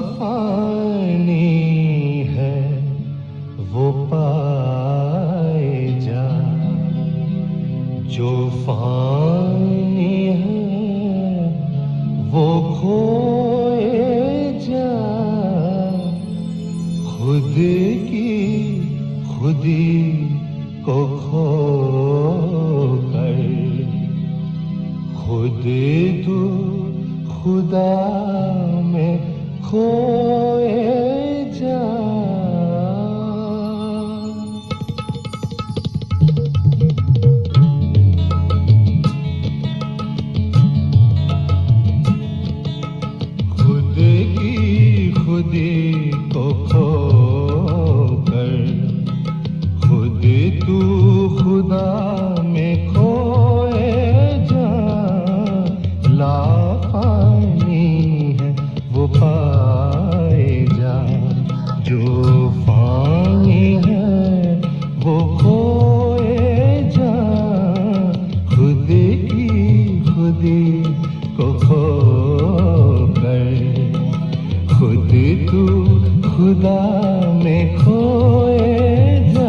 लाफानी है वो पाए जा, जो फानी है वो खोए जा। खुद की खुदी को खो कर खुद तू खुदा में खोए जा। खुद की खुदी को खो कर खुद तू खुदा में खोए जा। लाफानी है वो पाए जा, जो फानी है वो खोए जा। खुद की खुदी को खो कर खुद तू खुदा में खोए जा।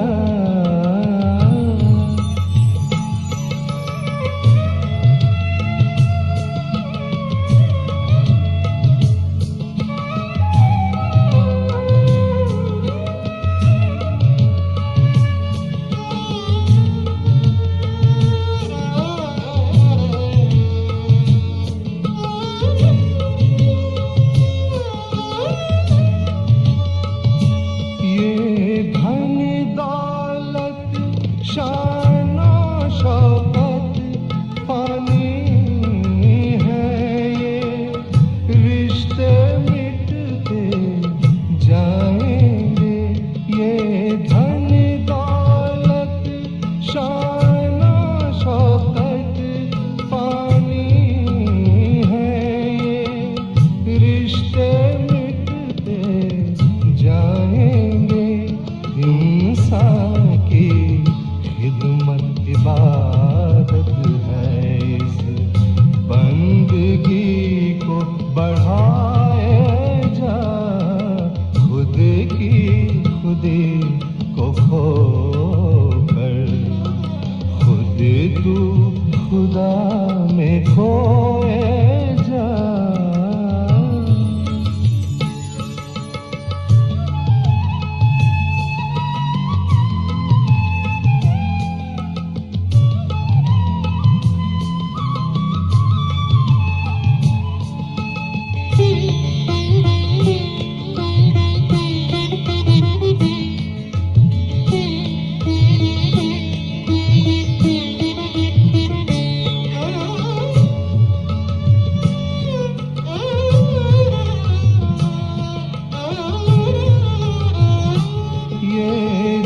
शानो शौकत पानी है, ये रिश्ते मिटते जाएंगे। ये धन दौलत शानो शौकत पानी है, ये रिश्ते मिटते जाएंगे। इंसान की खिदमत इबादत है, इस बंदगी को बढ़ाए जा। खुद की खुदी को खो कर खुद तू खुदा में खोए जा।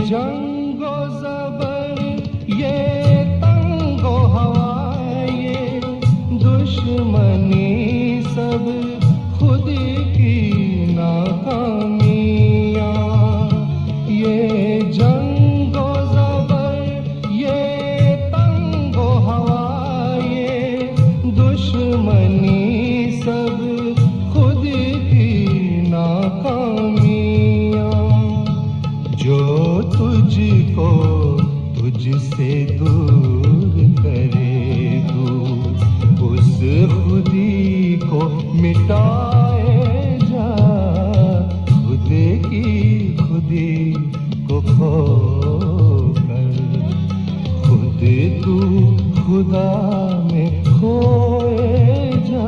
जंगो ज़बर ये तंगो हवा, ये दुश्मनी सब खुद की नाकामियाँ। ये जंगो ज़बर ये तंगो हवा, ये दुश्मनी सब खुद की नाकामियाँ। जो तुझको तुझसे दूर करे, तू उस खुदी को मिटाए जा। खुद की खुदी को खो कर खुद तू खुदा में खोए जा।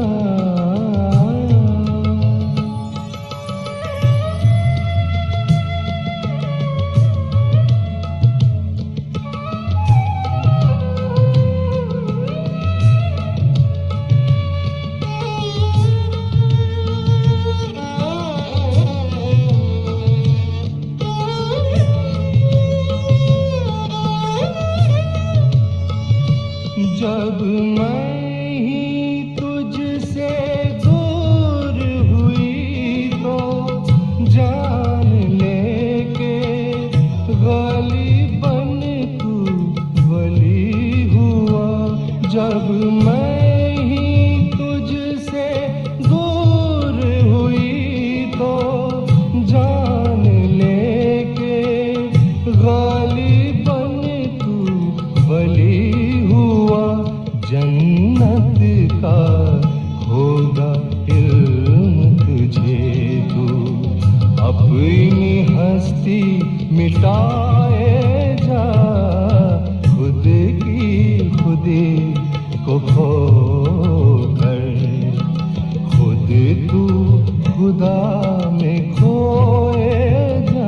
जब अपनी हस्ती मिटाए जा, खुद की खुदी को खो कर, खुद तू खुदा में खोए जा।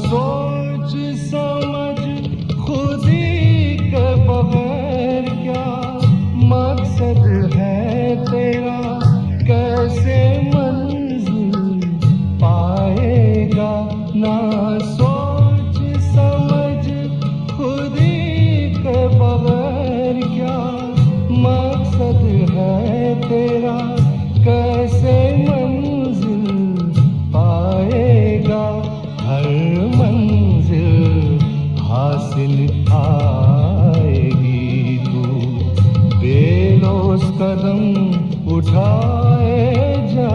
सोच समझ खुदी के बगैर क्या मकसद है तेरा, कैसे मंजिल पाएगा। ना सोच समझ खुदी के बगैर क्या मकसद है तेरा, कैसे मंजिल पाएगा। हर मंजिल हासिल आएगी तू बेलोस कदम उठाए जा,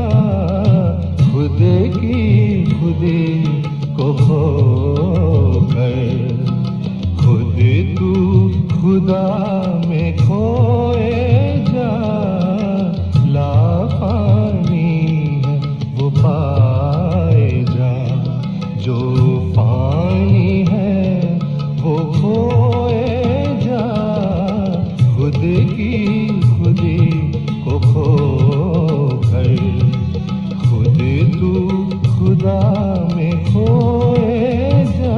खुद की खुदी को खो कर, खुद तू खुदा में खोए जा। लाफानी है वो पाए जा, जो पानी है वो खोए जा, खुद की खुदी को खो कर, खुद तू खुदा में खोए जा।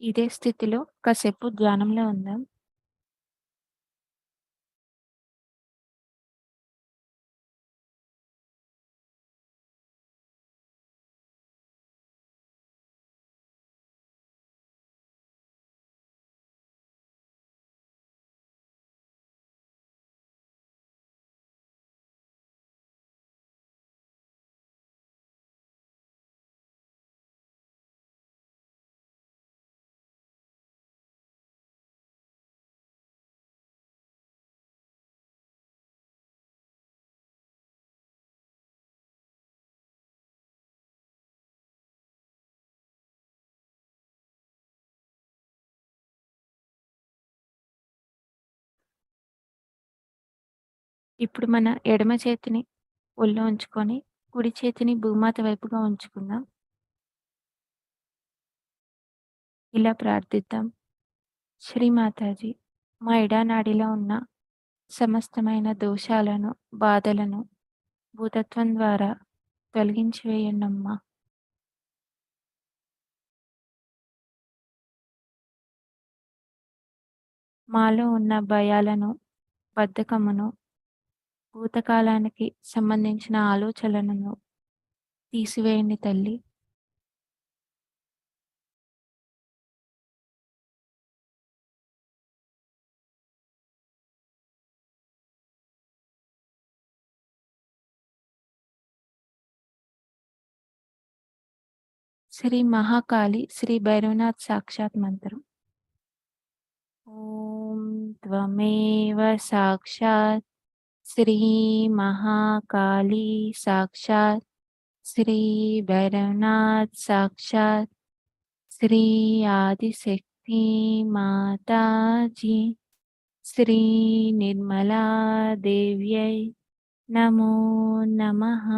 ఇదే స్థితిలో కాసేపు ధ్యానంలో ఉందాం. ఇప్పుడు మన ఎడమ చేతిని ఒళ్ళో ఉంచుకొని, కుడి చేతిని భూమాత వైపుగా ఉంచుకుందాం. ఇలా ప్రార్థిద్దాం. శ్రీమాతాజీ, మా ఎడానాడిలో ఉన్న సమస్తమైన దోషాలను, బాధలను భూతత్వం ద్వారా తొలగించి వేయండమ్మా. మాలో ఉన్న భయాలను, బద్ధకమును, భూతకాలానికి సంబంధించిన ఆలోచనలను తీసివేయండి తల్లి. శ్రీ మహాకాళి, శ్రీ భైరవనాథ్ సాక్షాత్ మంత్రం. ఓం త్వమేవ సాక్షాత్ శ్రీ మహాకాళి సాక్షాత్ శ్రీ భైరవనాథ్ సాక్షాత్ శ్రీ ఆదిశక్తి మాతాజీ శ్రీ నిర్మలా దేవ్యై నమో నమః.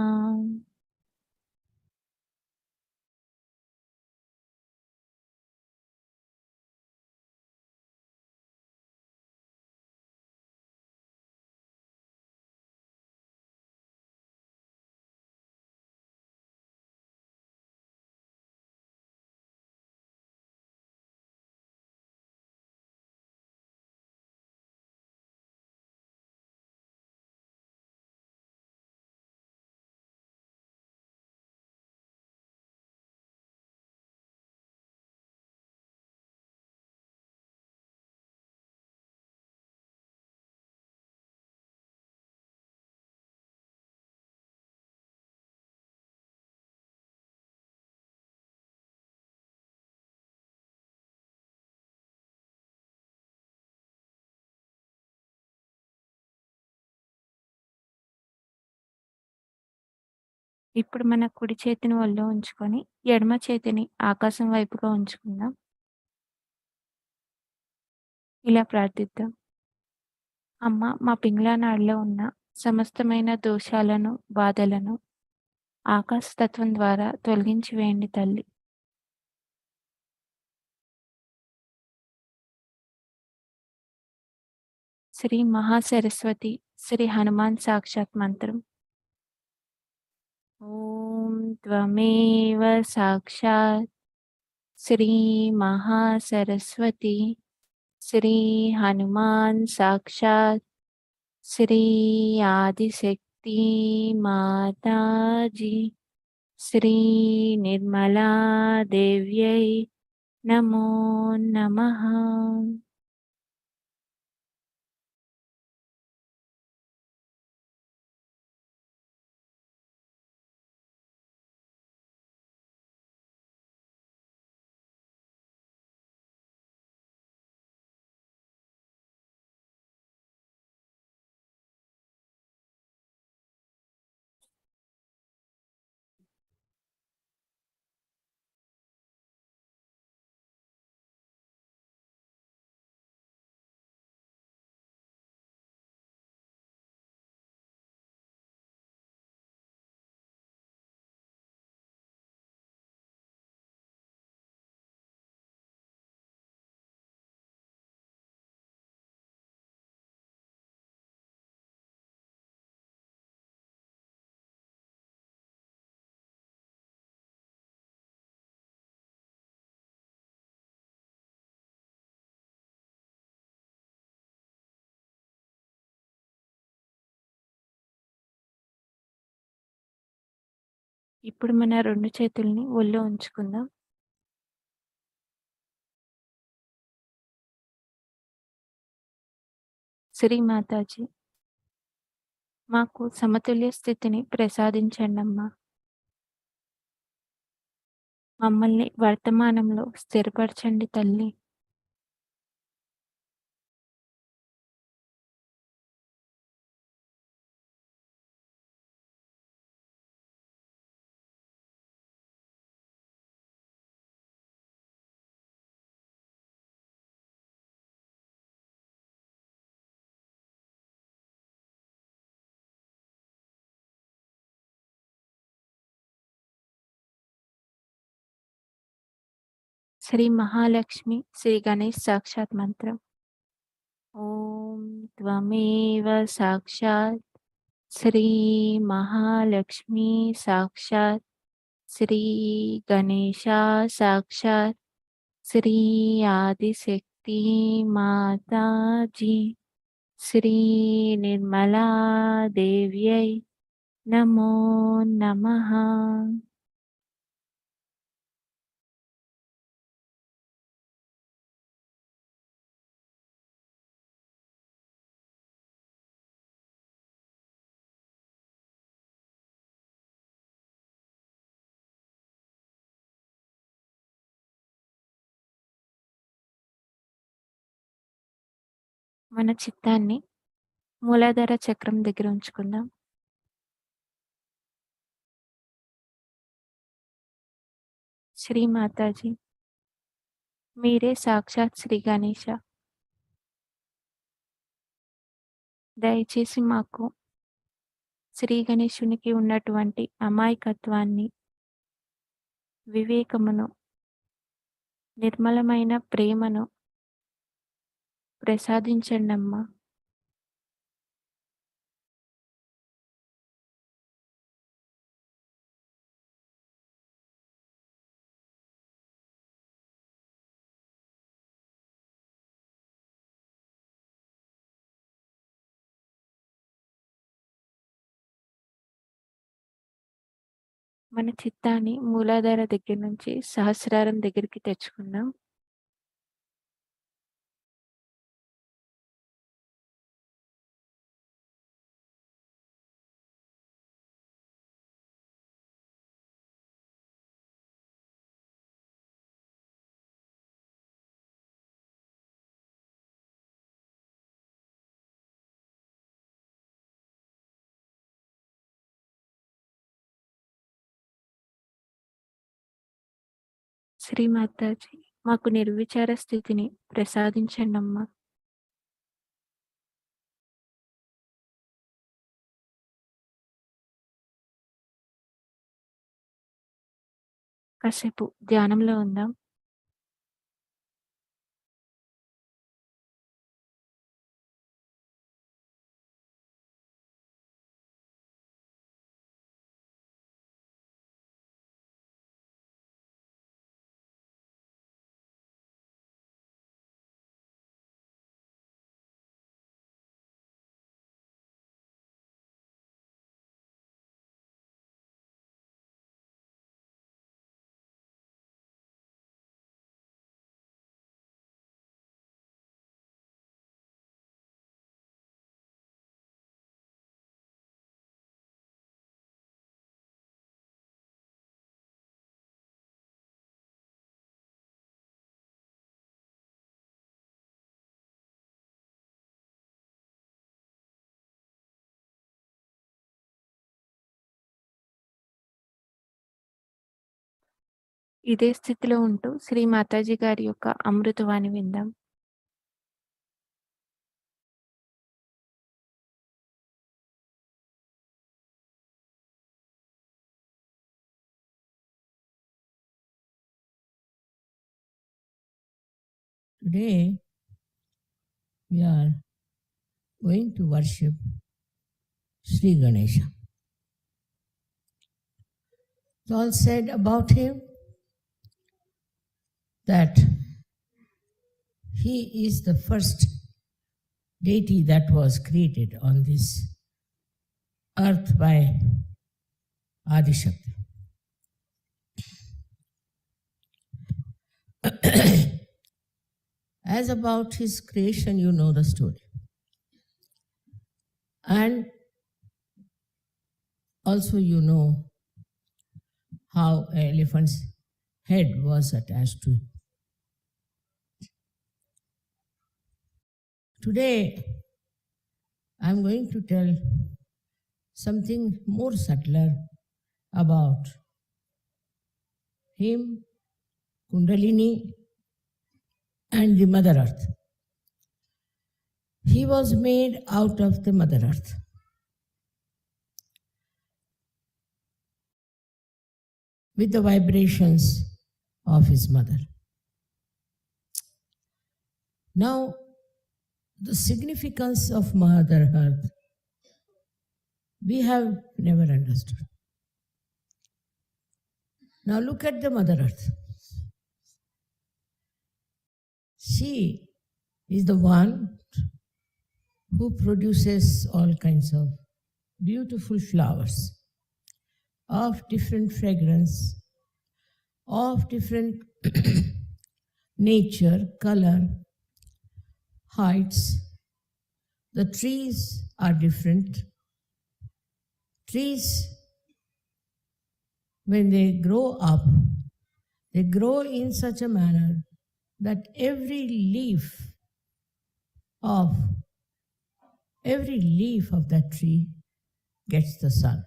ఇప్పుడు మన కుడి చేతిని ఒళ్ళో ఉంచుకొని, ఎడమ చేతిని ఆకాశం వైపుగా ఉంచుకుందాం. ఇలా ప్రార్థిద్దాం. అమ్మ, మా పింగళ నాడిలో ఉన్న సమస్తమైన దోషాలను, బాధలను ఆకాశతత్వం ద్వారా తొలగించి వేయండి తల్లి. శ్రీ మహాసరస్వతి, శ్రీ హనుమాన్ సాక్షాత్ మంత్రం. ఓం త్వమేవ సాక్షాత్ శ్రీ మహాసరస్వతి, శ్రీ హనుమాన్ సాక్షాత్ శ్రీ ఆదిశక్తి మాతాజీ శ్రీ నిర్మలా దేవ్యై నమో నమః. ఇప్పుడు మన 2 చేతుల్ని ఒళ్ళో ఉంచుకుందాం. శ్రీ మాతాజీ, మాకు సమతుల్య స్థితిని ప్రసాదించండమ్మా. మమ్మల్ని వర్తమానంలో స్థిరపరచండి తల్లి. శ్రీ మహాలక్ష్మి, శ్రీ గణేష్ సాక్షాత్ మంత్రం. ఓం త్వమేవ సాక్షాత్ శ్రీ మహాలక్ష్మి సాక్షాత్ శ్రీ గణేశ సాక్షాత్ శ్రీ ఆదిశక్తి మాతాజీ శ్రీ నిర్మలా దేవ్యై నమో నమః. మన చిత్తాన్ని మూలాధార చక్రం దగ్గర ఉంచుకుందాం. శ్రీ మాతాజీ, మీరే సాక్షాత్ శ్రీ గణేశ. దయచేసి మాకు శ్రీ గణేశునికి ఉన్నటువంటి అమాయకత్వాన్ని, వివేకమును, నిర్మలమైన ప్రేమను ప్రసాదించండమ్మా. మన చిత్తాన్ని మూలాధార దగ్గర నుంచి సహస్రారం దగ్గరికి తెచ్చుకుందాం. శ్రీ మాతాజీ, మాకు నిర్విచార స్థితిని ప్రసాదించండమ్మా. కాసేపు ధ్యానంలో ఉందాం. ఇదే స్థితిలో ఉంటూ శ్రీ మాతాజీ గారి యొక్క అమృతవాణి విందాం. Today we are going to worship Sri Ganesha. It's all said about him that he is the first deity that was created on this earth by Adi Shakti. As about his creation, you know the story. And also you know how an elephant's head was attached to it. Today, I'm going to tell something more subtler about him, Kundalini, and the Mother Earth. He was made out of the Mother Earth. With the vibrations of his mother. Now, the significance of Mother Earth, we have never understood. Now look at the Mother Earth. She is the one who produces all kinds of beautiful flowers of different fragrance, of different nature, color, heights. The trees are different. Trees, when they grow up, they grow in such a manner that every leaf of that tree gets the sun.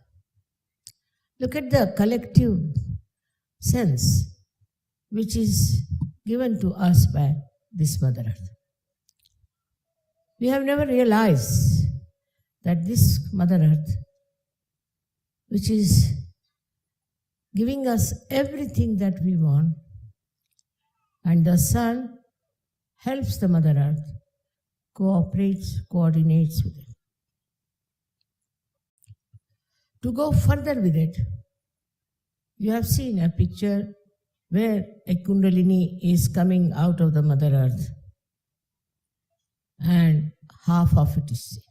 Look at the collective sense which is given to us by this Mother Earth. We have never realized that this Mother Earth, which is giving us everything that we want, and the sun helps the Mother Earth, cooperates, coordinates with it. To go further with it, you have seen a picture where a Kundalini is coming out of the Mother Earth and half of it is seen.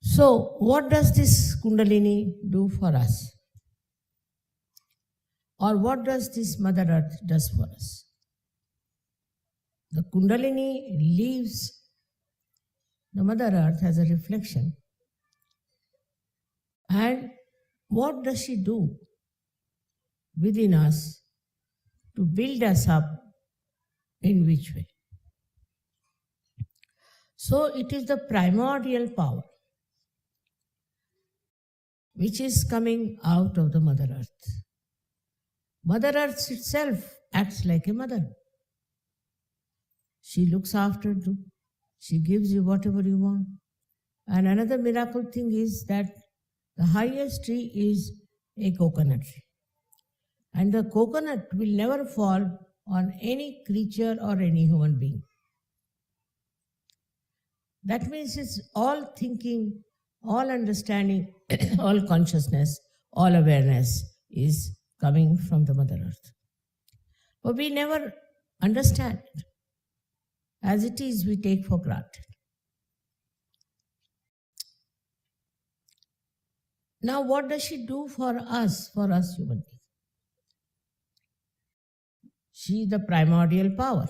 So, what does this Kundalini do for us? Or what does this Mother Earth does for us? The Kundalini leaves the Mother Earth as a reflection. And what does she do within us to build us up? In which way? So it is the primordial power which is coming out of the Mother Earth. Mother Earth itself acts like a mother. She looks after you. She gives you whatever you want. And another miracle thing is that the highest tree is a coconut tree. And the coconut will never fall on any creature or any human being. That means it's all thinking, all understanding, all consciousness, all awareness is coming from the Mother Earth. But we never understand it. As it is, we take for granted. Now, what does she do for us human beings? She is the primordial power.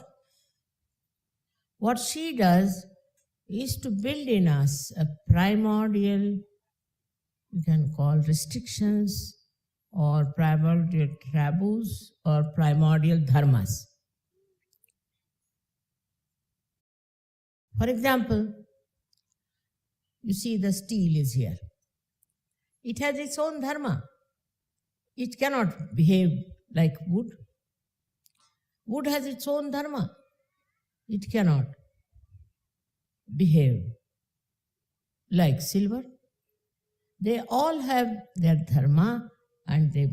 What she does is to build in us a primordial, you can call restrictions or primordial taboos or primordial dharmas. For example, you see the steel is here. It has its own dharma. It cannot behave like wood. Wood has its own dharma. It cannot behave like silver. They all have their dharma and they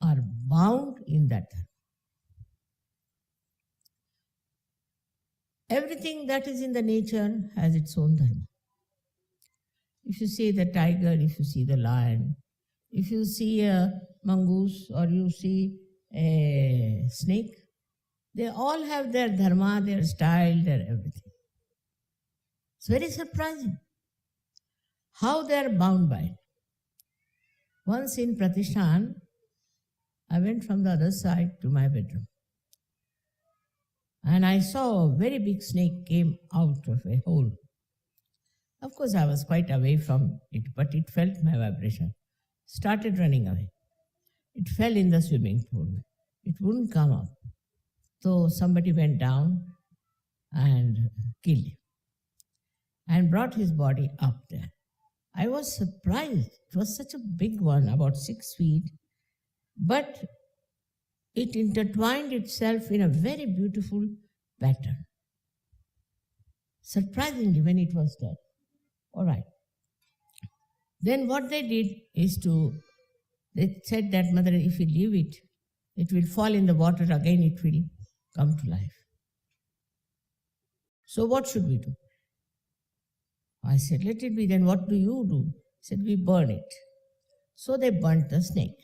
are bound in that dharma. Everything that is in the nature has its own dharma. If you see the tiger, if you see the lion, if you see a mongoose or you see a snake, they all have their dharma, their style, their everything. It's very surprising how they are bound by it. Once in Pratishthan, I went from the other side to my bedroom. And I saw a very big snake came out of a hole. Of course, I was quite away from it, but it felt my vibration. Started running away. It fell in the swimming pool. It wouldn't come up. So somebody went down and killed him and brought his body up there. I was surprised. It was such a big one, about 6 feet, but it intertwined itself in a very beautiful pattern. Surprisingly, when it was dead. All right. Then what they did is they said that, Mother, if you leave it, it will fall in the water again, it will come to life. So what should we do? I said, let it be. Then what do you do? He said, we burn it. So they burnt the snake.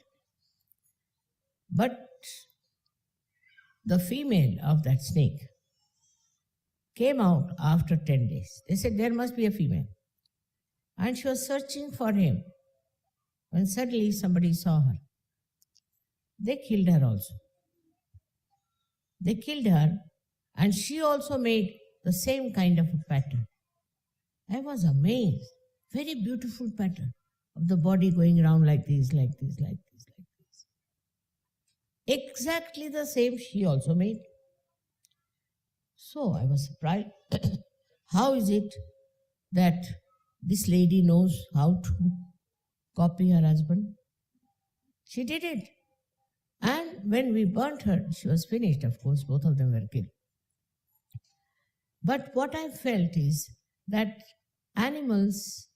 But the female of that snake came out after 10 days. They said, there must be a female. And she was searching for him when suddenly somebody saw her. They killed her also. They killed her, and she also made the same kind of a pattern. I was amazed. Very beautiful pattern of the body going around like this, like this, like this, like this. Exactly the same she also made. So I was surprised. How is it that this lady knows how to copy her husband? She did it. And when we burnt her, she was finished, of course, both of them were killed. But what I felt is that animals,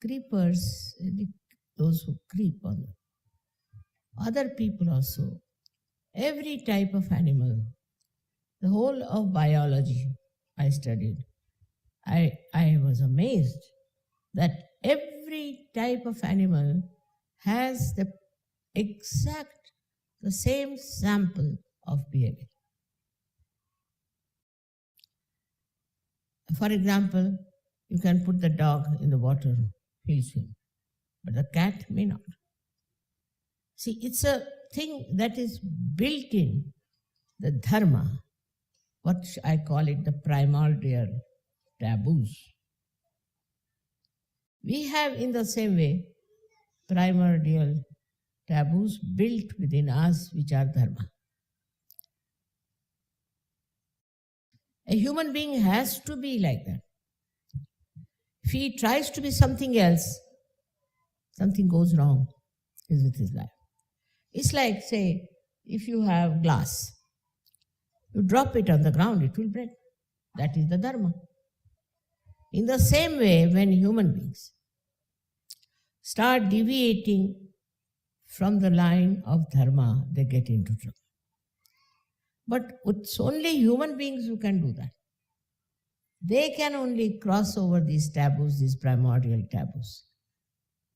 creepers, those who creep on other people also, every type of animal, the whole of biology I studied, I was amazed that every type of animal has the same sample of behavior. For example, you can put the dog in the water, he'll swim, but the cat may not. See, it's a thing that is built in the dharma, what I call it, the primordial taboos. We have in the same way primordial taboos built within us, which are dharma. A human being has to be like that. If he tries to be something else, something goes wrong with his life. It's like, say, if you have glass, you drop it on the ground, it will break. That is the dharma. In the same way, when human beings start deviating from the line of dharma, they get into trouble. But it's only human beings who can do that. They can only cross over these taboos, these primordial taboos,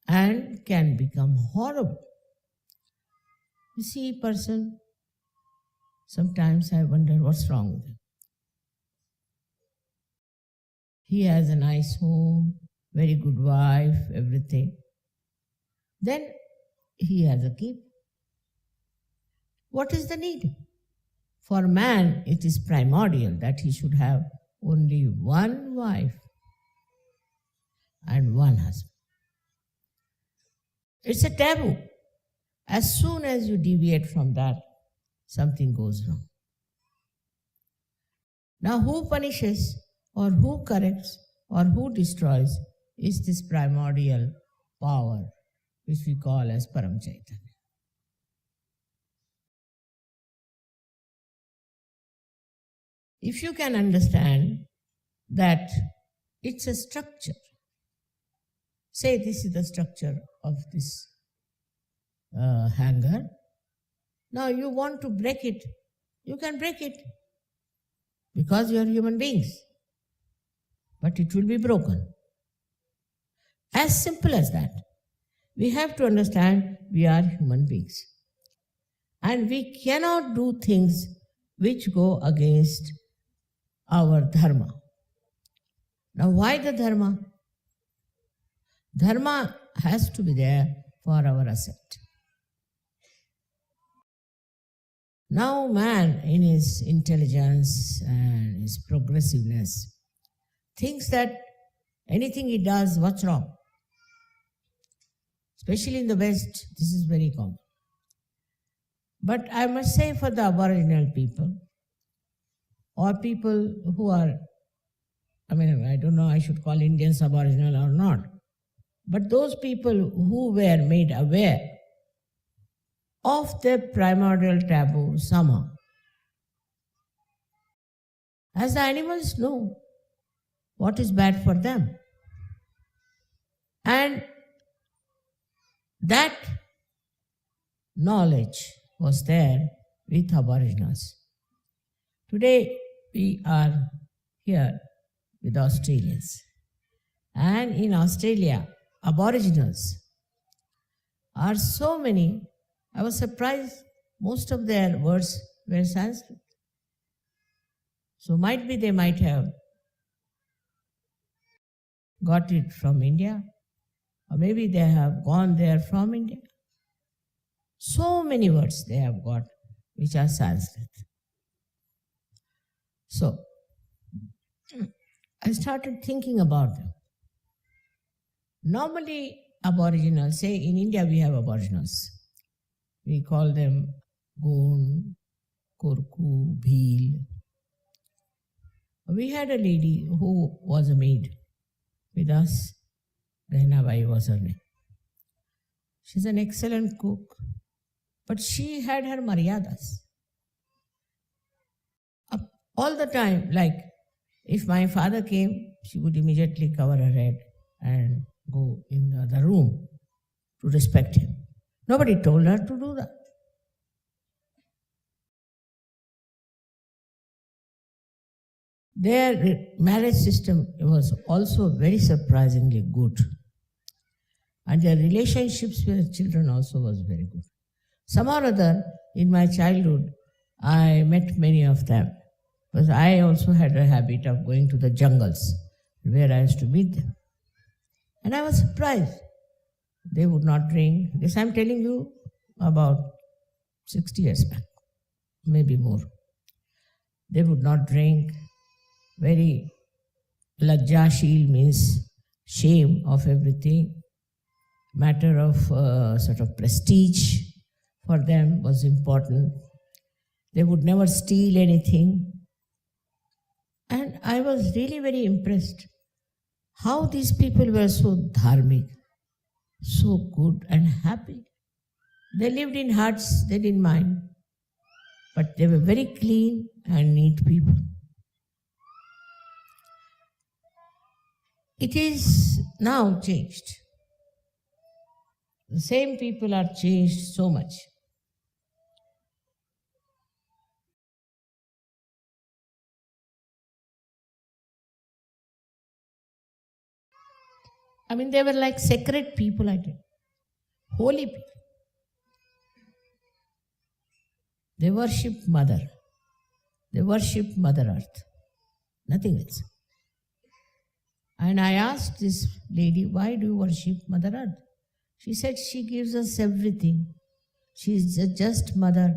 and can become horrible. You see a person, sometimes I wonder what's wrong with him. He has a nice home, very good wife, everything. Then he has a kid. What is the need? For man, it is primordial that he should have only one wife and one husband. It's a taboo. As soon as you deviate from that, something goes wrong. Now, who punishes or who corrects or who destroys is this primordial power, which we call as Param Chaitanya. If you can understand that it's a structure, say this is the structure of this hanger. Now you want to break it, you can break it because you are human beings, but it will be broken. As simple as that. We have to understand we are human beings and we cannot do things which go against our dharma. Now, why the dharma? Dharma has to be there for our ascent. Now man, in his intelligence and his progressiveness, thinks that anything he does, what's wrong? Especially in the West, this is very common. But I must say for the Aboriginal people, or people who are, I don't know, I should call Indians Aboriginal or not, but those people who were made aware of their primordial taboo somehow, as the animals know what is bad for them. And that knowledge was there with Aboriginals. Today we are here with Australians. And in Australia, Aboriginals are so many, I was surprised most of their words were Sanskrit. So they might have got it from India, or maybe they have gone there from India. So many words they have got which are Sanskrit. So I started thinking about them. Normally, Aboriginals, say in India we have Aboriginals. We call them Goon, Kurku, Bheel. We had a lady who was a maid with us. Ganesha was her name. She's an excellent cook, but she had her maryadas. All the time, like if my father came, she would immediately cover her head and go in the other room to respect him. Nobody told her to do that. Their marriage system was also very surprisingly good. And their relationships with children also was very good. Somehow or other, in my childhood, I met many of them. Because I also had a habit of going to the jungles where I used to meet them. And I was surprised. They would not drink. This I'm telling you about 60 years back, maybe more. They would not drink. Very lajjashil means shame of everything. Matter of sort of prestige for them was important. They would never steal anything. And I was really very impressed how these people were so dharmic, so good and happy. They lived in huts, they didn't mind, but they were very clean and neat people. It is now changed. The same people are changed so much. They were like sacred people, I think. Holy people. They worshipped Mother. They worshipped Mother Earth. Nothing else. And I asked this lady, why do you worship Mother Earth? She said, she gives us everything. She is a just mother.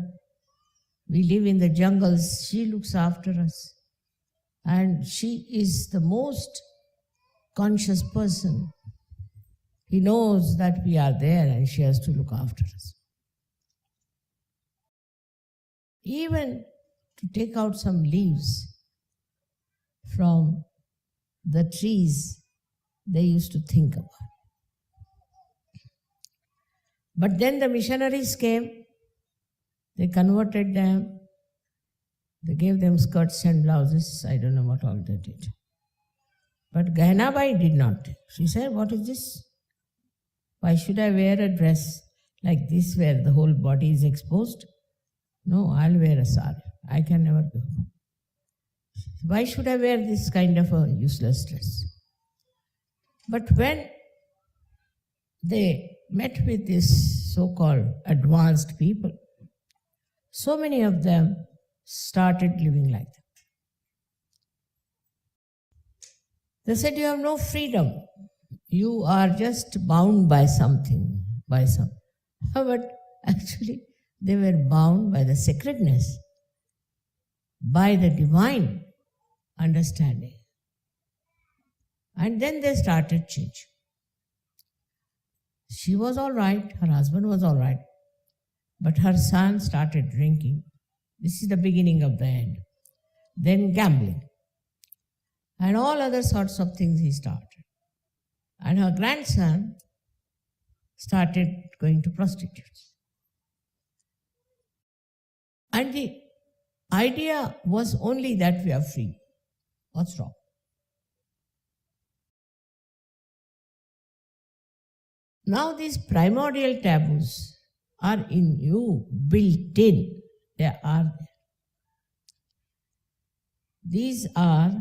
We live in the jungles. She looks after us. And she is the most conscious person. He knows that we are there and she has to look after us. Even to take out some leaves from the trees, they used to think about. But then the missionaries came, they converted them, they gave them skirts and blouses. I don't know what all they did. But Ganesha did not. She said, what is this? Why should I wear a dress like this where the whole body is exposed? No, I'll wear a sari. I can never go. Why should I wear this kind of a useless dress? But when they met with this so-called advanced people, so many of them started living like that. They said, you have no freedom. You are just bound by something, by some. But actually, They were bound by the sacredness, by the divine understanding. And then they started change. She was all right, her husband was all right, but her son started drinking. This is the beginning of the end. Then gambling. And all other sorts of things he started. And her grandson started going to prostitutes. And the idea was only that we are free. What's wrong? Now these primordial taboos are in you, built in. They are there. These are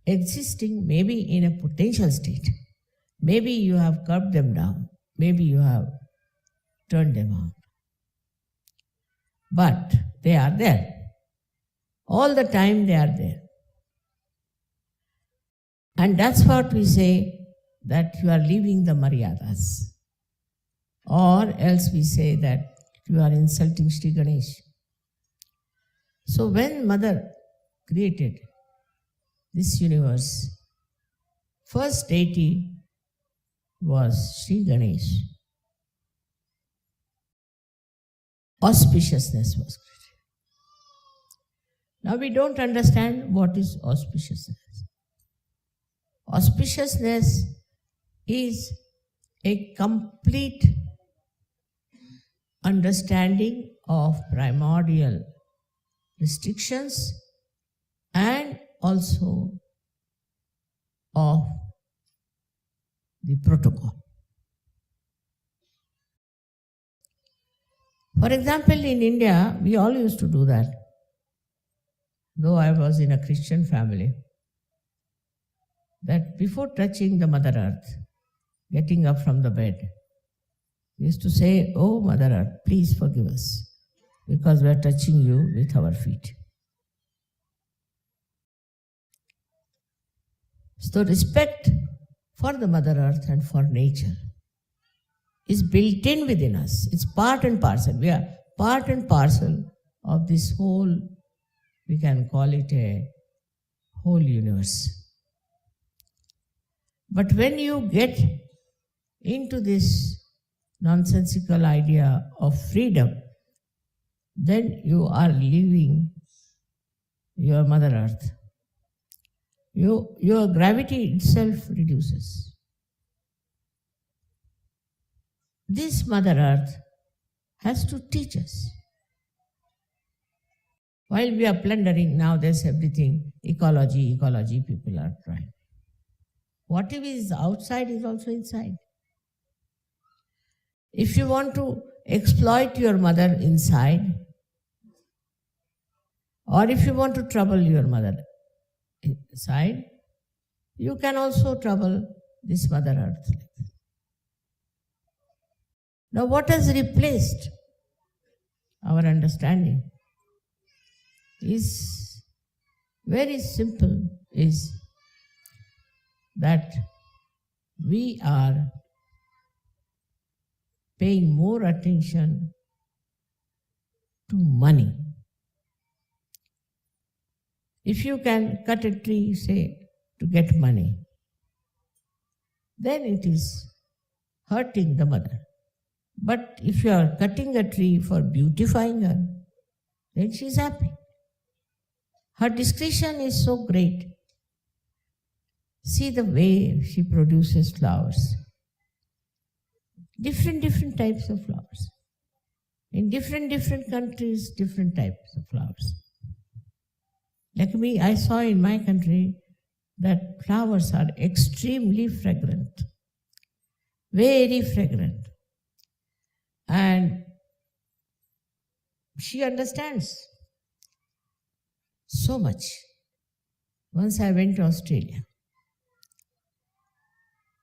existing maybe in a potential state. Maybe you have curbed them down. Maybe you have turned them out. But they are there. All the time they are there. And that's what we say, that you are leaving the maryadas. Or else we say that you are insulting Sri Ganesha. So when Mother created this universe, first deity was Sri Ganesha. Auspiciousness was created. Now we don't understand what is auspiciousness. Auspiciousness is a complete understanding of primordial restrictions and also of the protocol. For example, in India, we all used to do that. Though I was in a Christian family, that before touching the Mother Earth, getting up from the bed, we used to say, "Oh Mother Earth, please forgive us, because we are touching you with our feet." So respect for the Mother Earth and for nature is built in within us. It's part and parcel. We are part and parcel of this whole, we can call it a whole universe. But when you get into this nonsensical idea of freedom, then you are leaving your Mother Earth. Your gravity itself reduces. This Mother Earth has to teach us. While we are plundering, now there's everything, ecology, people are trying. Whatever is outside is also inside. If you want to exploit your mother inside, or if you want to trouble your mother inside, you can also trouble this Mother Earth. Now, what has replaced our understanding is very simple, is that we are paying more attention to money. If you can cut a tree, say, to get money, then it is hurting the mother. But if you are cutting a tree for beautifying her, then she is happy. Her discretion is so great. See the way she produces flowers. Different types of flowers. In different countries, different types of flowers. Like me, I saw in my country that flowers are extremely fragrant. Very fragrant. And she understands so much. Once I went to Australia,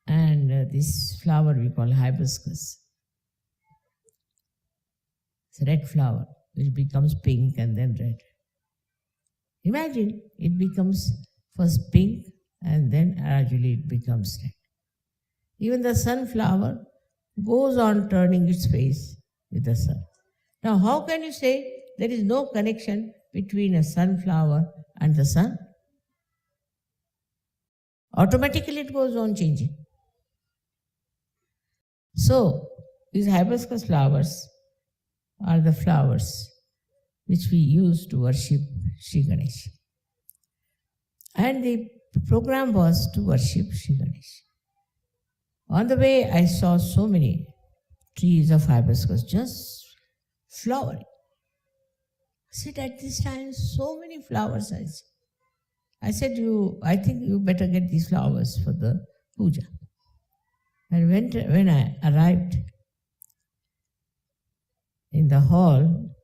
and this flower we call hibiscus. It's a red flower which becomes pink and then red. Imagine, it becomes first pink and then gradually it becomes red. Even the sunflower goes on turning its face with the sun. Now, how can you say there is no connection between a sunflower and the sun? Automatically it goes on changing. So, these hibiscus flowers are the flowers which we use to worship Sri Ganesha. And the program was to worship Sri Ganesha. On the way, I saw so many trees of hibiscus just flowering. I said, at this time, so many flowers I see. I said, I think you better get these flowers for the puja. And when I arrived in the hall,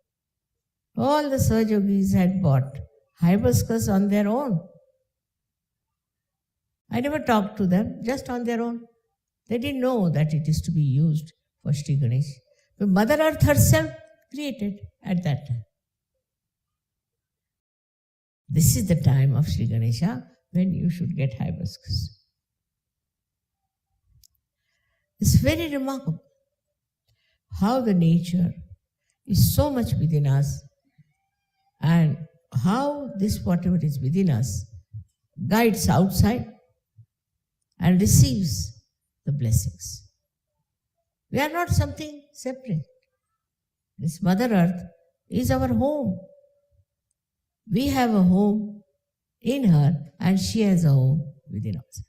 all the Sahajogis had bought hibiscus on their own. I never talked to them, just on their own. They didn't know that it is to be used for Sri Ganesh. But Mother Earth herself created at that time. This is the time of Sri Ganesha when you should get hibiscus. It's very remarkable how the nature is so much within us and how this whatever is within us guides outside and receives the blessings. We are not something separate. This Mother Earth is our home. We have a home in her and she has a home within us.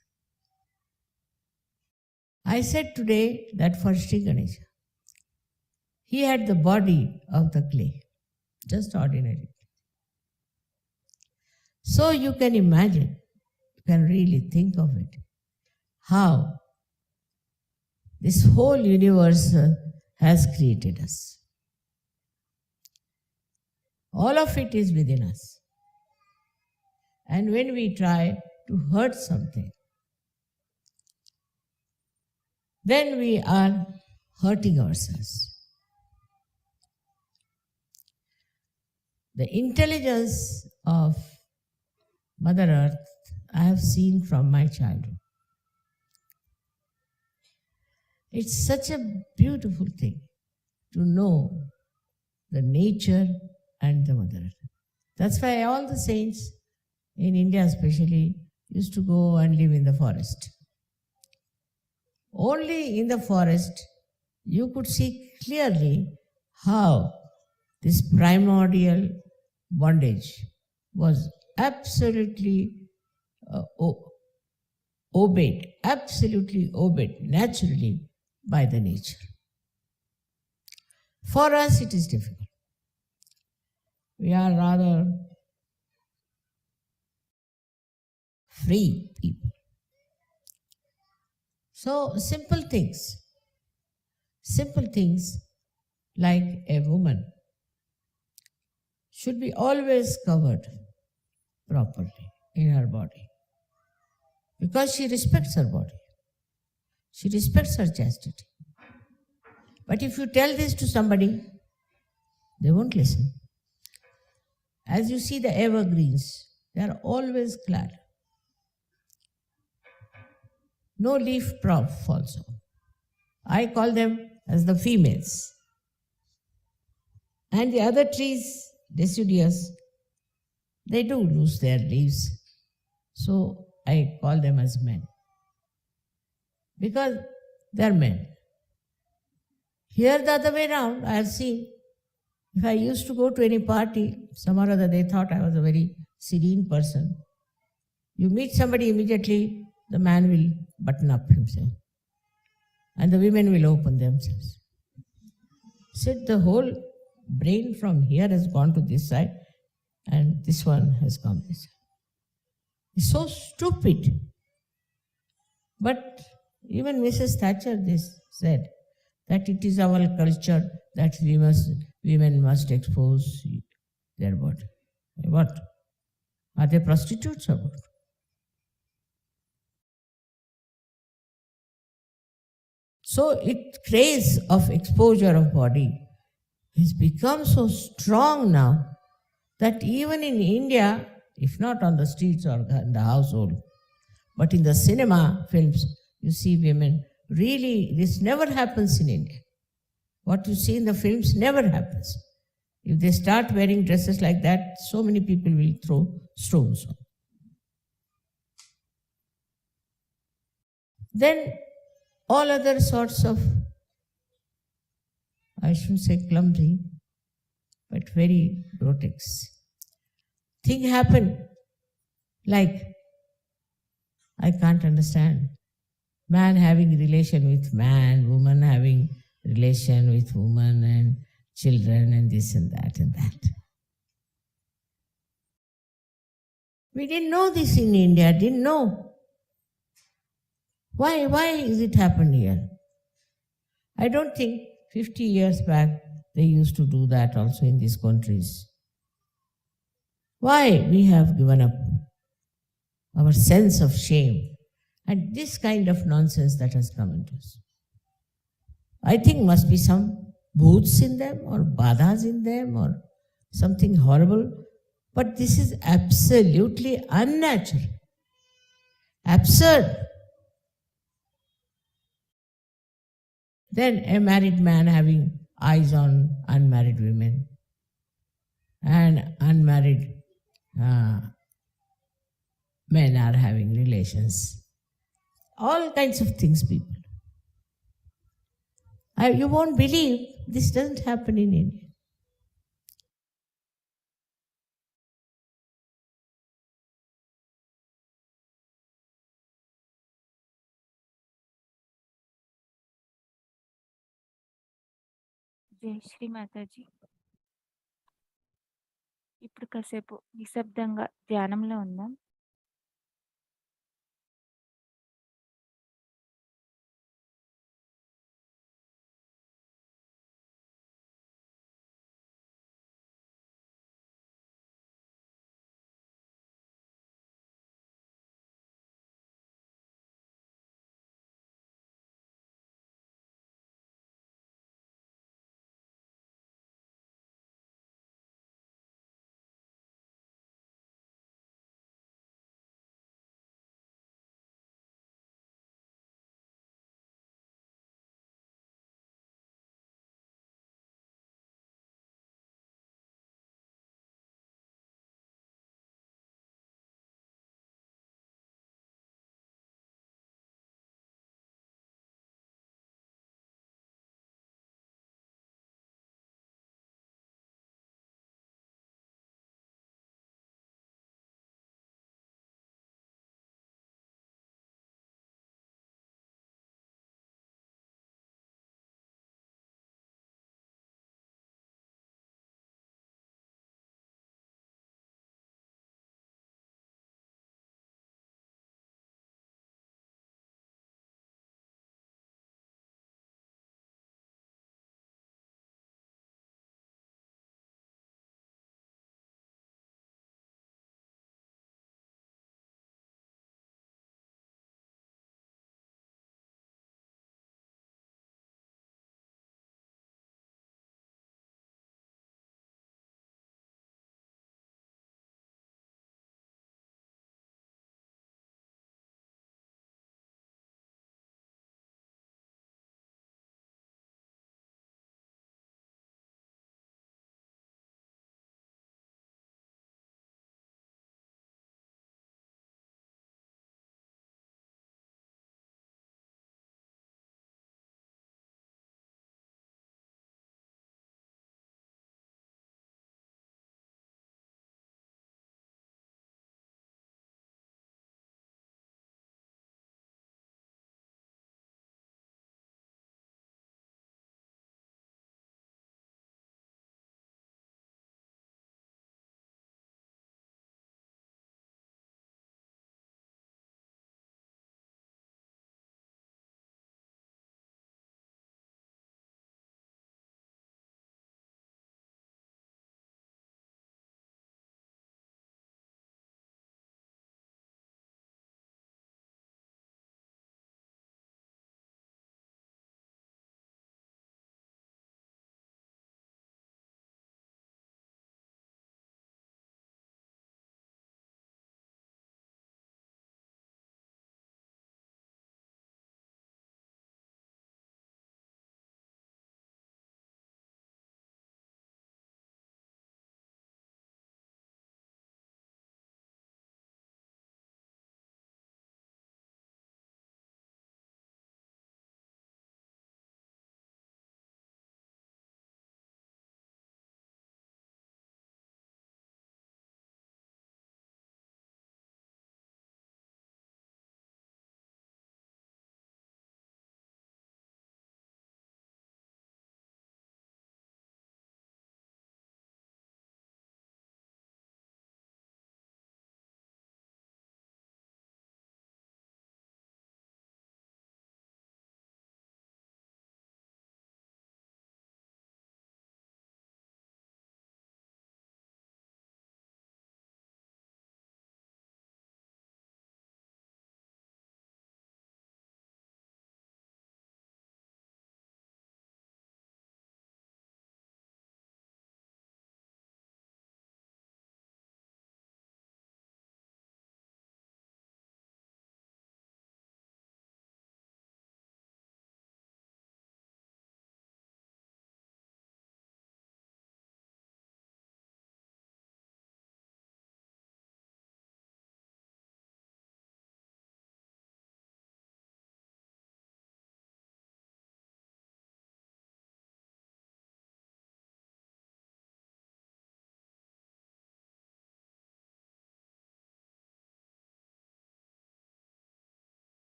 I said today that for Sri Ganesha, he had the body of the clay, just ordinary. So you can imagine, you can really think of it, how this whole universe has created us. All of it is within us. And when we try to hurt something, then we are hurting ourselves. The intelligence of Mother Earth I have seen from my childhood. It's such a beautiful thing to know the nature and the Mother Earth. That's why all the saints in India especially used to go and live in the forest. Only in the forest you could see clearly how this primordial bondage was absolutely obeyed naturally by the nature. For us it is difficult. We are rather free people. So simple things like a woman should be always covered properly in her body because she respects her body. She respects her chastity. But if you tell this to somebody, they won't listen. As you see the evergreens, they are always clad. No leaf prop falls off. I call them as the females. And the other trees, deciduous, they do lose their leaves. So I call them as men. Because they are men. Here the other way around, I have seen, if I used to go to any party, some or other they thought I was a very serene person. You meet somebody immediately, the man will button up himself. And the women will open themselves. Said the whole brain from here has gone to this side and this one has come this side. It's so stupid. But even Mrs. Thatcher said that it is our culture that women must expose their body. What? Are they prostitutes or what? So it craze of exposure of body has become so strong now that even in India, if not on the streets or in the household, but in the cinema films, you see women. Really, this never happens in India. What you see in the films never happens. If they start wearing dresses like that, so many people will throw stones on. Then all other sorts of, I shouldn't say clumsy, but very grotesque thing happen, like, I can't understand. Man having relation with man, woman having relation with woman, and children, and this and that and that. We didn't know this in India, didn't know. Why is it happened here? I don't think 50 years back they used to do that also in these countries. Why we have given up our sense of shame and this kind of nonsense that has come into us. I think must be some bhoots in them or badhas in them or something horrible. But this is absolutely unnatural, absurd. Then a married man having eyes on unmarried women and unmarried men are having relations. All kinds of things, people. You won't believe this doesn't happen in India. జై శ్రీ మాతాజీ. ఇప్పుడు కాసేపు నిశ్శబ్దంగా ధ్యానంలో ఉందాం.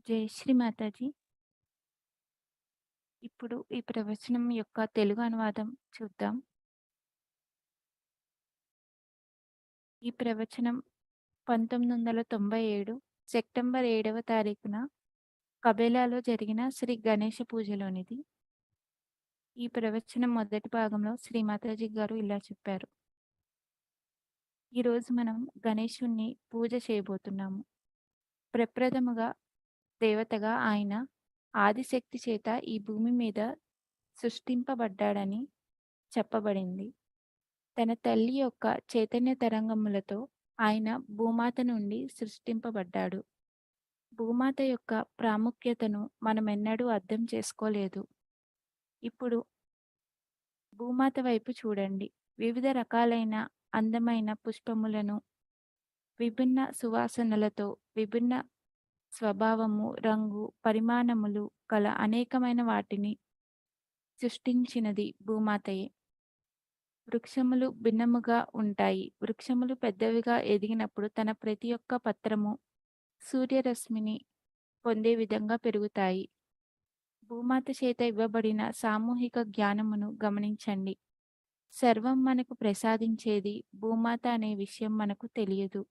జై శ్రీ మాతాజీ. ఇప్పుడు ఈ ప్రవచనం యొక్క తెలుగు అనువాదం చూద్దాం. ఈ ప్రవచనం 1997 సెప్టెంబర్ 7వ తారీఖున కబేలాలో జరిగిన శ్రీ గణేష పూజలోనిది. ఈ ప్రవచనం మొదటి భాగంలో శ్రీ మాతాజీ గారు ఇలా చెప్పారు. ఈరోజు మనం గణేశుణ్ణి పూజ చేయబోతున్నాము. ప్రప్రథముగా దేవతగా ఆయన ఆదిశక్తి చేత ఈ భూమి మీద సృష్టింపబడ్డాడని చెప్పబడింది. తన తల్లి యొక్క చైతన్య తరంగములతో ఆయన భూమాత నుండి సృష్టింపబడ్డాడు. భూమాత యొక్క ప్రాముఖ్యతను మనమెన్నడూ అర్థం చేసుకోలేదు. ఇప్పుడు భూమాత వైపు చూడండి. వివిధ రకాలైన అందమైన పుష్పములను విభిన్న సువాసనలతో విభిన్న స్వభావము, రంగు, పరిమాణములు గల అనేకమైన వాటిని సృష్టించినది భూమాతయే. వృక్షములు భిన్నముగా ఉంటాయి. వృక్షములు పెద్దవిగా ఎదిగినప్పుడు తన ప్రతి ఒక్క పత్రము సూర్యరశ్మిని పొందే విధంగా పెరుగుతాయి. భూమాత చేత ఇవ్వబడిన సామూహిక జ్ఞానమును గమనించండి. సర్వం మనకు ప్రసాదించేది భూమాత అనే విషయం మనకు తెలియదు.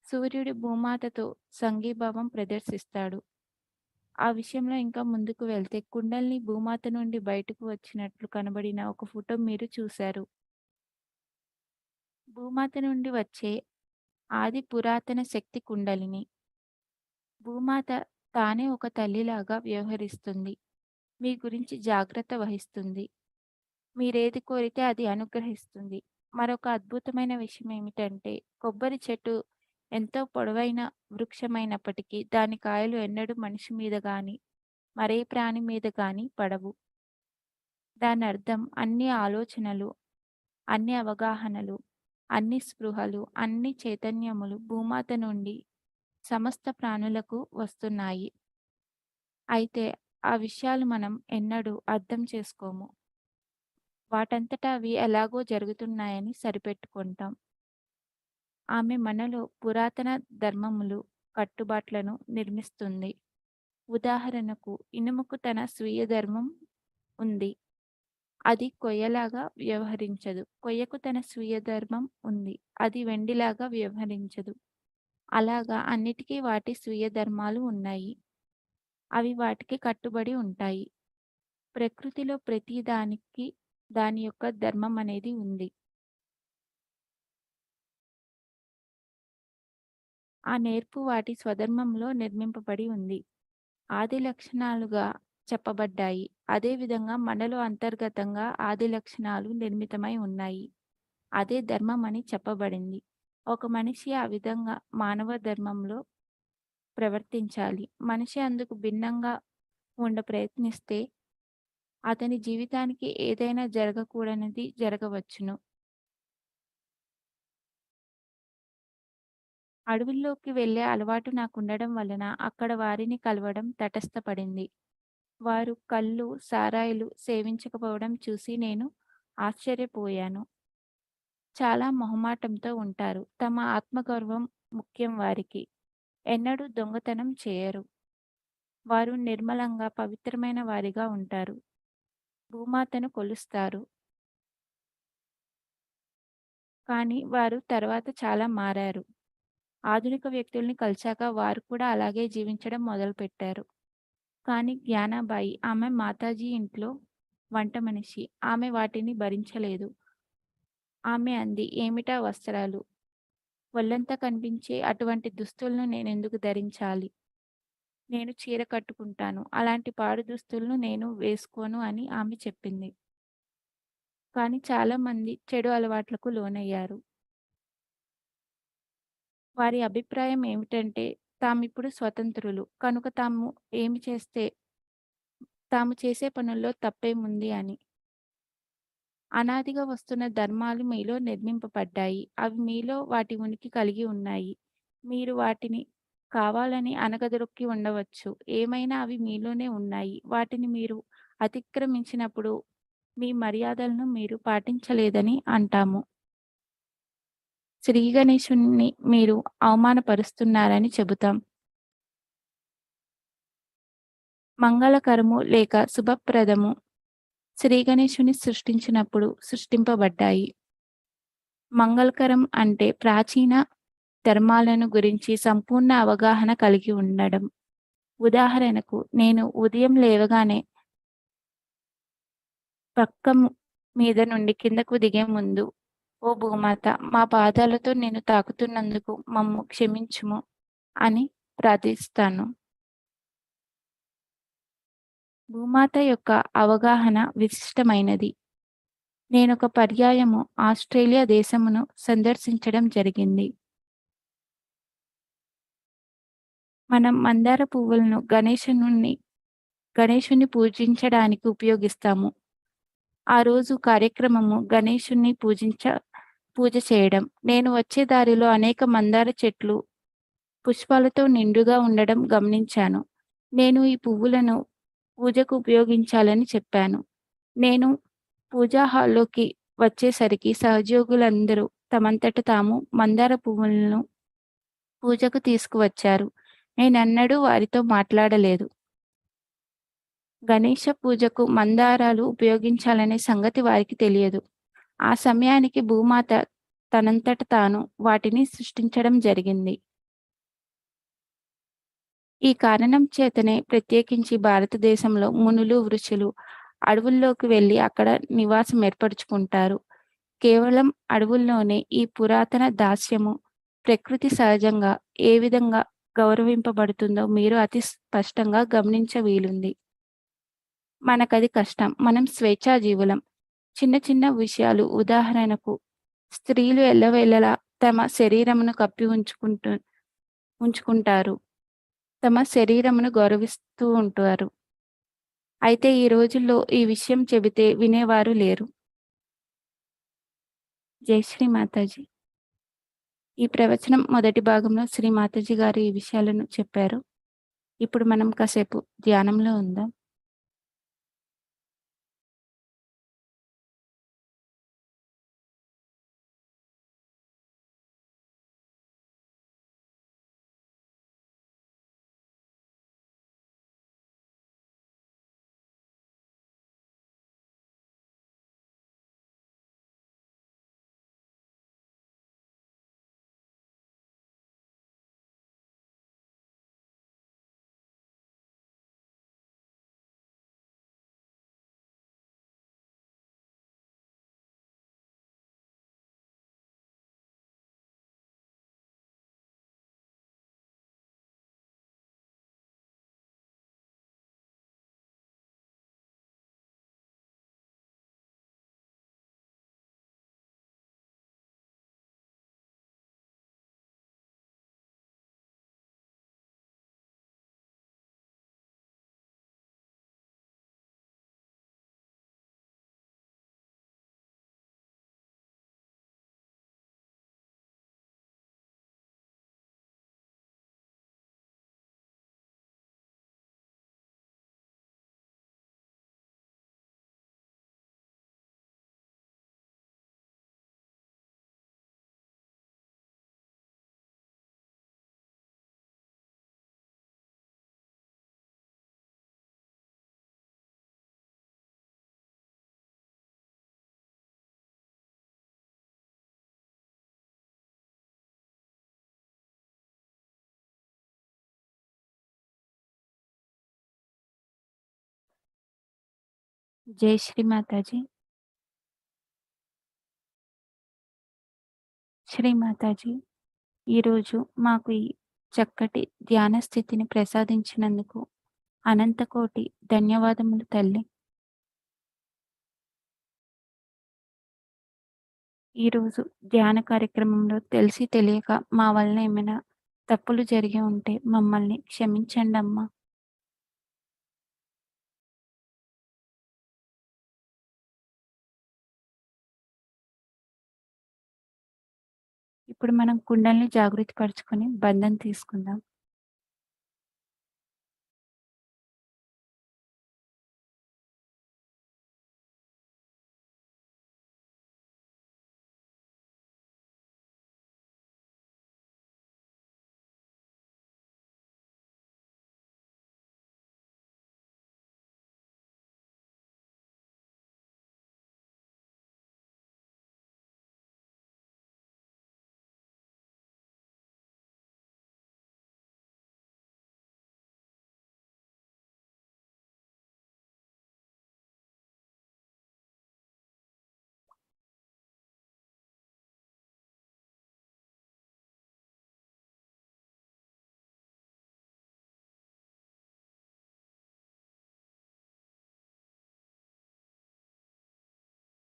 సూర్యుడు భూమాతతో సంఘీభావం ప్రదర్శిస్తాడు. ఆ విషయంలో ఇంకా ముందుకు వెళ్తే కుండల్ని భూమాత నుండి బయటకు వచ్చినట్లు కనబడిన ఒక ఫోటో మీరు చూశారు. భూమాత నుండి వచ్చే ఆది పురాతన శక్తి కుండలిని. భూమాత తానే ఒక తల్లిలాగా వ్యవహరిస్తుంది. మీ గురించి జాగ్రత్త వహిస్తుంది. మీరేది కోరితే అది అనుగ్రహిస్తుంది. మరొక అద్భుతమైన విషయం ఏమిటంటే కొబ్బరి చెట్టు ఎంతో పొడవైన వృక్షమైనప్పటికీ దాని కాయలు ఎన్నడూ మనిషి మీద గాని మరే ప్రాణి మీద గాని పడవు. దాని అర్థం అన్ని ఆలోచనలు, అన్ని అవగాహనలు, అన్ని స్పృహలు, అన్ని చైతన్యములు భూమాత నుండి సమస్త ప్రాణులకు వస్తున్నాయి. అయితే ఆ విషయాలు మనం ఎన్నడూ అర్థం చేసుకోము. వాటంతటా అవి ఎలాగో జరుగుతున్నాయని సరిపెట్టుకుంటాం. ఆమె మనలో పురాతన ధర్మములు, కట్టుబాట్లను నిర్మిస్తుంది. ఉదాహరణకు ఇనుముకు తన స్వీయ ధర్మం ఉంది. అది కొయ్యలాగా వ్యవహరించదు. కొయ్యకు తన స్వీయ ధర్మం ఉంది. అది వెండిలాగా వ్యవహరించదు. అలాగా అన్నిటికీ వాటి స్వీయ ధర్మాలు ఉన్నాయి. అవి వాటికి కట్టుబడి ఉంటాయి. ప్రకృతిలో ప్రతి దానికి దాని యొక్క ధర్మం అనేది ఉంది. ఆ నేర్పు వాటి స్వధర్మంలో నిర్మింపబడి ఉంది. ఆది లక్షణాలుగా చెప్పబడ్డాయి. అదేవిధంగా మనలో అంతర్గతంగా ఆది లక్షణాలు నిర్మితమై ఉన్నాయి. అదే ధర్మం అని చెప్పబడింది. ఒక మనిషి ఆ విధంగా మానవ ధర్మంలో ప్రవర్తించాలి. మనిషి అందుకు భిన్నంగా ప్రయత్నిస్తే అతని జీవితానికి ఏదైనా జరగకూడనిది జరగవచ్చును. అడవుల్లోకి వెళ్ళే అలవాటు నాకుండడం వలన అక్కడ వారిని కలవడం తటస్థపడింది. వారు కళ్ళు, సారాయిలు సేవించకపోవడం చూసి నేను ఆశ్చర్యపోయాను. చాలా మొహమాటంతో ఉంటారు. తమ ఆత్మగౌరవం ముఖ్యం వారికి. ఎన్నడూ దొంగతనం చేయరు. వారు నిర్మలంగా పవిత్రమైన వారిగా ఉంటారు. భూమాతను కొలుస్తారు. కానీ వారు తర్వాత చాలా మారారు. ఆధునిక వ్యక్తుల్ని కలిశాక వారు కూడా అలాగే జీవించడం మొదలుపెట్టారు. కానీ జ్ఞానాబాయి, ఆమె మాతాజీ ఇంట్లో వంట మనిషి. ఆమె వాటిని భరించలేదు. ఆమె అంది, ఏమిటా వస్త్రాలు? ఒళ్ళంతా కనిపించే అటువంటి దుస్తులను నేనెందుకు ధరించాలి? నేను చీర కట్టుకుంటాను. అలాంటి పాడు దుస్తులను నేను వేసుకోను అని ఆమె చెప్పింది. కానీ చాలామంది చెడు అలవాట్లకు లోనయ్యారు. వారి అభిప్రాయం ఏమిటంటే తామిప్పుడు స్వతంత్రులు కనుక తాము చేసే పనుల్లో తప్పేముంది అని. అనాదిగా వస్తున్న ధర్మాలు మీలో నిర్మింపబడ్డాయి. అవి మీలో వాటి ఉనికి కలిగి ఉన్నాయి. మీరు వాటిని కావాలని అణగదొక్కి ఉండవచ్చు. ఏమైనా అవి మీలోనే ఉన్నాయి. వాటిని మీరు అతిక్రమించినప్పుడు మీ మర్యాదలను మీరు పాటించలేదని అంటాము. శ్రీ గణేశుణ్ణి మీరు అవమానపరుస్తున్నారని చెబుతాం. మంగళకరము లేక శుభప్రదము శ్రీ గణేశుని సృష్టించినప్పుడు సృష్టింపబడ్డాయి. మంగళకరం అంటే ప్రాచీన ధర్మాలను గురించి సంపూర్ణ అవగాహన కలిగి ఉండడం. ఉదాహరణకు, నేను ఉదయం లేవగానే మీద నుండి కిందకు దిగే ముందు, "ఓ భూమాత, మా పాదాలతో నిన్ను తాకుతున్నందుకు మమ్ము క్షమించుము" అని ప్రార్థిస్తాను. భూమాత యొక్క అవగాహన విశిష్టమైనది. నేనొక పర్యాయము ఆస్ట్రేలియా దేశమును సందర్శించడం జరిగింది. మనం మందార పువ్వులను గణేశుని పూజించడానికి ఉపయోగిస్తాము. ఆ రోజు కార్యక్రమము గణేశుని పూజ చేయడం. నేను వచ్చే దారిలో అనేక మందార చెట్లు పుష్పాలతో నిండుగా ఉండడం గమనించాను. నేను ఈ పువ్వులను పూజకు ఉపయోగించాలని చెప్పాను. నేను పూజా హాల్లోకి వచ్చేసరికి సహోద్యోగులందరూ తమంతట తాము మందార పువ్వులను పూజకు తీసుకువచ్చారు. నేనెన్నడూ వారితో మాట్లాడలేదు. గణేష పూజకు మందారాలు ఉపయోగించాలనే సంగతి వారికి తెలియదు. ఆ సమయానికి భూమాత తనంతట తాను వాటిని సృష్టించడం జరిగింది. ఈ కారణం చేతనే ప్రత్యేకించి భారతదేశంలో మునులు, ఋషులు అడవుల్లోకి వెళ్లి అక్కడ నివాసం ఏర్పరుచుకుంటారు. కేవలం అడవుల్లోనే ఈ పురాతన దాస్యము ప్రకృతి సహజంగా ఏ విధంగా గౌరవింపబడుతుందో మీరు అతి స్పష్టంగా గమనించ వీలుంది. మనకది కష్టం. మనం స్వేచ్ఛాజీవులం. చిన్న చిన్న విషయాలు, ఉదాహరణకు స్త్రీలు ఎల్లవేళలా తమ శరీరమును కప్పి ఉంచుకుంటారు. తమ శరీరమును గౌరవిస్తూ ఉంటారు. అయితే ఈ రోజుల్లో ఈ విషయం చెబితే వినేవారు లేరు. జై శ్రీ మాతాజీ. ఈ ప్రవచనం మొదటి భాగంలో శ్రీ మాతాజీ గారు ఈ విషయాలను చెప్పారు. ఇప్పుడు మనం కాసేపు ధ్యానంలో ఉందాం. జై శ్రీ మాతాజీ. శ్రీ మాతాజీ, ఈరోజు మాకు ఈ చక్కటి ధ్యాన స్థితిని ప్రసాదించినందుకు అనంతకోటి ధన్యవాదములు తల్లి. ఈరోజు ధ్యాన కార్యక్రమంలో తెలిసి తెలియక మా వలన ఏమైనా తప్పులు జరిగి ఉంటే మమ్మల్ని క్షమించండమ్మా. ఇప్పుడు మనం కుండల్ని జాగృతి పరుచుకొని బంధం తీసుకుందాం.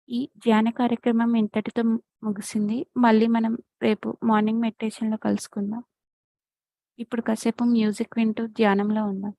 ఈ ధ్యాన కార్యక్రమం ఇంతటితో ముగిసింది. మళ్ళీ మనం రేపు మార్నింగ్ మెడిటేషన్‌లో కలుసుకుందాం. ఇప్పుడు కాసేపు మ్యూజిక్ వింటూ ధ్యానంలో ఉందాం.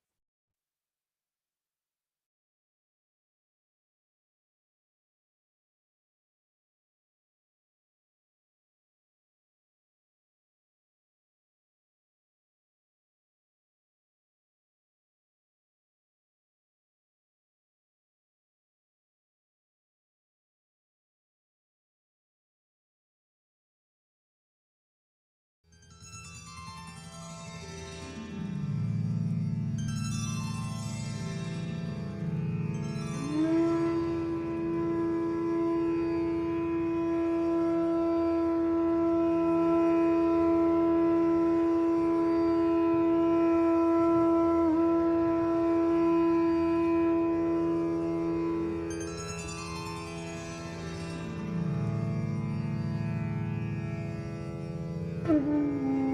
Mhm.